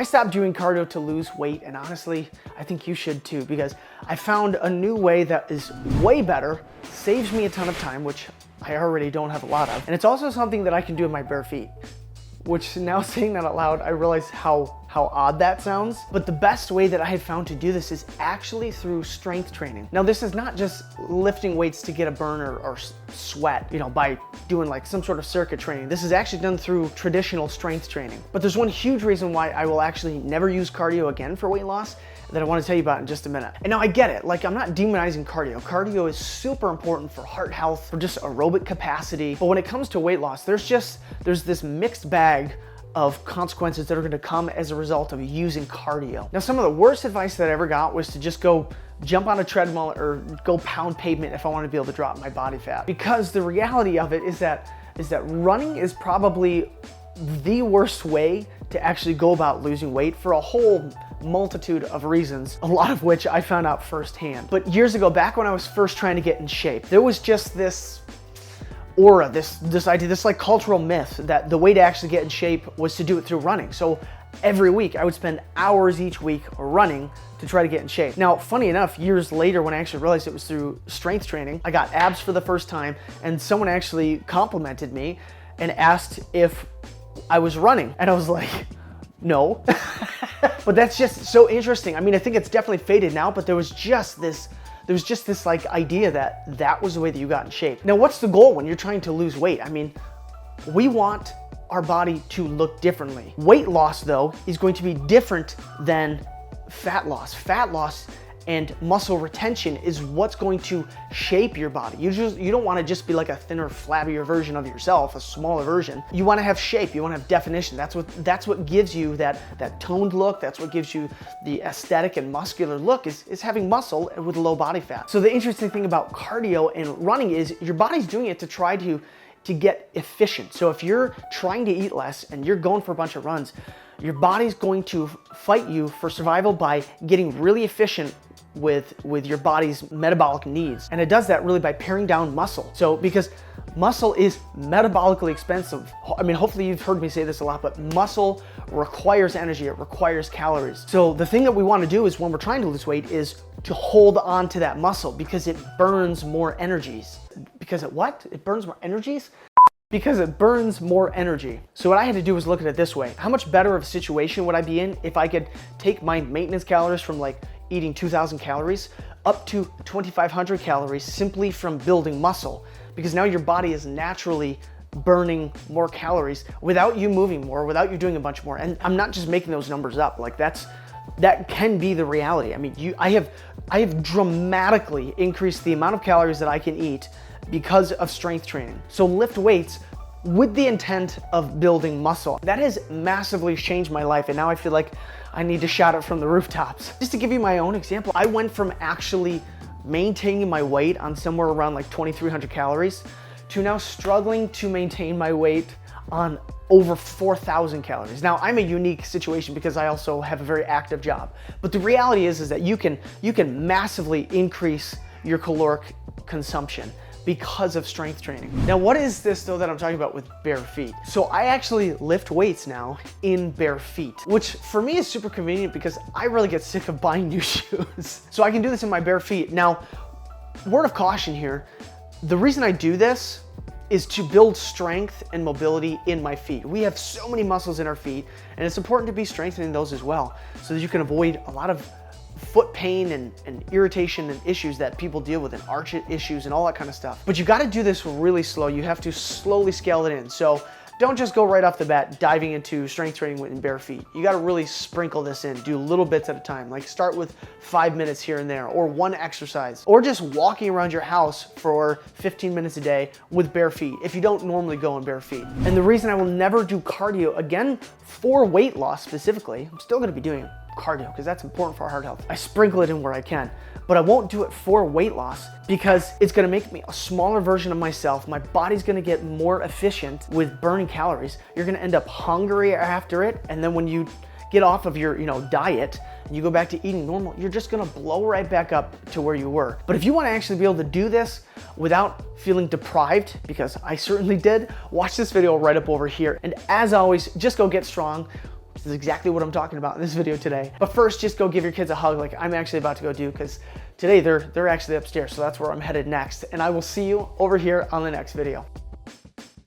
I stopped doing cardio to lose weight, and honestly, I think you should too, because I found a new way that is way better, saves me a ton of time, which I already don't have a lot of, and it's also something that I can do in my bare feet. Which, now saying that out loud, I realize how odd that sounds. But the best way that I have found to do this is actually through strength training. Now, this is not just lifting weights to get a burn or sweat, by doing like some sort of circuit training. This is actually done through traditional strength training. But there's one huge reason why I will actually never use cardio again for weight loss that I want to tell you about in just a minute. And now I get it, like I'm not demonizing cardio. Cardio is super important for heart health, for just aerobic capacity. But when it comes to weight loss, there's this mixed bag of consequences that are going to come as a result of using cardio. Now, some of the worst advice that I ever got was to just go jump on a treadmill or go pound pavement if I want to be able to drop my body fat. Because the reality of it is that running is probably the worst way to actually go about losing weight for a whole multitude of reasons, a lot of which I found out firsthand. But years ago, back when I was first trying to get in shape, there was just this aura, this idea, this like cultural myth that the way to actually get in shape was to do it through running. So every week I would spend hours each week running to try to get in shape. Now, funny enough, years later when I actually realized it was through strength training, I got abs for the first time, and someone actually complimented me and asked if I was running. And I was like, no. But that's just so interesting. I mean, I think it's definitely faded now, but there was just this like idea that was the way that you got in shape. Now, what's the goal when you're trying to lose weight? I mean, we want our body to look differently. Weight loss, though, is going to be different than fat loss. Fat loss and muscle retention is what's going to shape your body. You don't want to just be like a thinner, flabbier version of yourself, a smaller version. You want to have shape, you want to have definition. That's what gives you that toned look. That's what gives you the aesthetic and muscular look is having muscle with low body fat. So the interesting thing about cardio and running is your body's doing it to try to get efficient. So if you're trying to eat less and you're going for a bunch of runs, your body's going to fight you for survival by getting really efficient with your body's metabolic needs. And it does that really by paring down muscle. So because muscle is metabolically expensive. I mean, hopefully you've heard me say this a lot, but muscle requires energy, it requires calories. So the thing that we want to do is when we're trying to lose weight is to hold on to that muscle because it burns more energies. Because it what? It burns more energies? Because it burns more energy. So what I had to do was look at it this way. How much better of a situation would I be in if I could take my maintenance calories from like eating 2,000 calories up to 2,500 calories simply from building muscle? Because now your body is naturally burning more calories without you moving more, without you doing a bunch more. And I'm not just making those numbers up. Like that can be the reality. I mean, I have dramatically increased the amount of calories that I can eat because of strength training. So lift weights with the intent of building muscle. That has massively changed my life, and now I feel like I need to shout it from the rooftops. Just to give you my own example, I went from actually maintaining my weight on somewhere around like 2,300 calories to now struggling to maintain my weight on over 4,000 calories. Now, I'm a unique situation because I also have a very active job. But the reality is that you can massively increase your caloric consumption because of strength training. Now, what is this though that I'm talking about with bare feet? So I actually lift weights now in bare feet, which for me is super convenient because I really get sick of buying new shoes. So I can do this in my bare feet. Now, word of caution here, the reason I do this is to build strength and mobility in my feet. We have so many muscles in our feet, and it's important to be strengthening those as well so that you can avoid a lot of foot pain and irritation and issues that people deal with, and arch issues and all that kind of stuff. But you gotta do this really slow. You have to slowly scale it in. So don't just go right off the bat diving into strength training in bare feet. You gotta really sprinkle this in, do little bits at a time. Like start with 5 minutes here and there, or one exercise, or just walking around your house for 15 minutes a day with bare feet if you don't normally go in bare feet. And the reason I will never do cardio again for weight loss specifically, I'm still gonna be doing cardio because that's important for our heart health. I sprinkle it in where I can, but I won't do it for weight loss because it's gonna make me a smaller version of myself. My body's gonna get more efficient with burning calories. You're gonna end up hungry after it, and then when you get off of your diet and you go back to eating normal, you're just gonna blow right back up to where you were. But if you wanna actually be able to do this without feeling deprived, because I certainly did, watch this video right up over here. And as always, just go get strong. This is exactly what I'm talking about in this video today. But first, just go give your kids a hug like I'm actually about to go do, because today they're actually upstairs, so that's where I'm headed next. And I will see you over here on the next video.